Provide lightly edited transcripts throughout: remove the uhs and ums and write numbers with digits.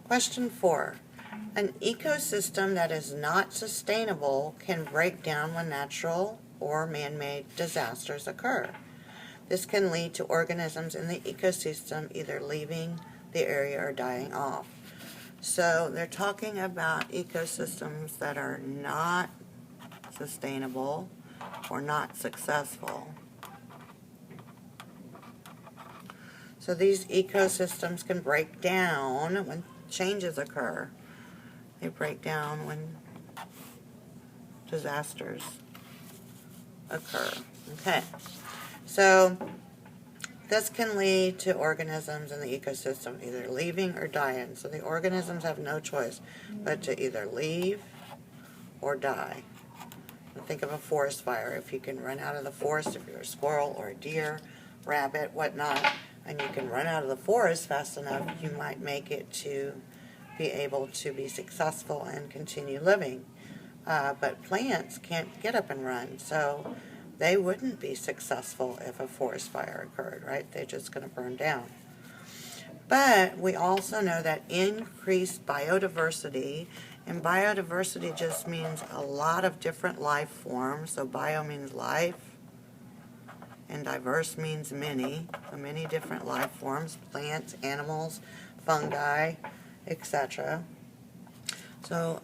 Question 4. An ecosystem that is not sustainable can break down when natural or man-made disasters occur. This can lead to organisms in the ecosystem either leaving the area or dying off. So they're talking about ecosystems that are not sustainable or not successful. So these ecosystems can break down when changes occur. They break down when disasters occur. Okay, so this can lead to organisms in the ecosystem either leaving or dying. So the organisms have no choice but to either leave or die. Think of a forest fire. If you can run out of the forest, if you're a squirrel or a deer, rabbit, whatnot, and you can run out of the forest fast enough, you might make it to be able to be successful and continue living. But plants can't get up and run, so they wouldn't be successful if a forest fire occurred, right? They're just going to burn down. But we also know that increased biodiversity, and biodiversity just means a lot of different life forms. So bio means life, and diverse means many. So many different life forms, plants, animals, fungi, etc. So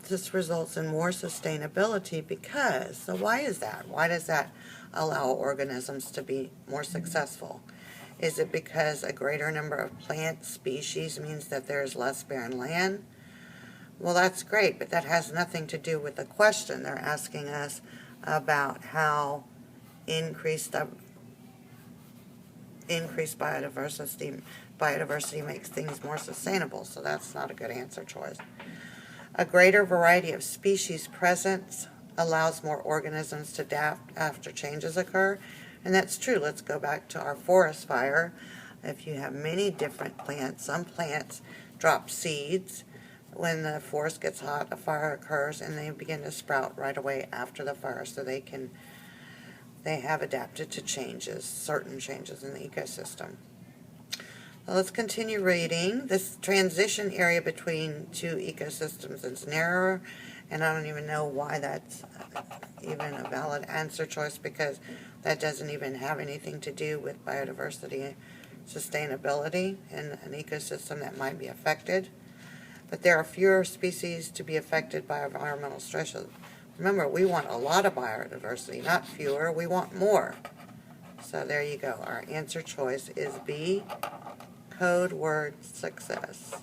this results in more sustainability because, so why is that? Why does that allow organisms to be more successful? Is it because a greater number of plant species means that there's less barren land? Well, that's great, but that has nothing to do with the question. They're asking us about how increased biodiversity makes things more sustainable, so that's not a good answer choice. A greater variety of species presence allows more organisms to adapt after changes occur, and that's true. Let's go back to our forest fire. If you have many different plants, some plants drop seeds. When the forest gets hot, a fire occurs, and they begin to sprout right away after the fire, so they have adapted to changes, certain changes in the ecosystem. Now let's continue reading. This transition area between two ecosystems is narrower, and I don't even know why that's even a valid answer choice, because that doesn't even have anything to do with biodiversity sustainability in an ecosystem that might be affected. But there are fewer species to be affected by environmental stresses. Remember, we want a lot of biodiversity, not fewer. We want more. So there you go. Our answer choice is B, code word success.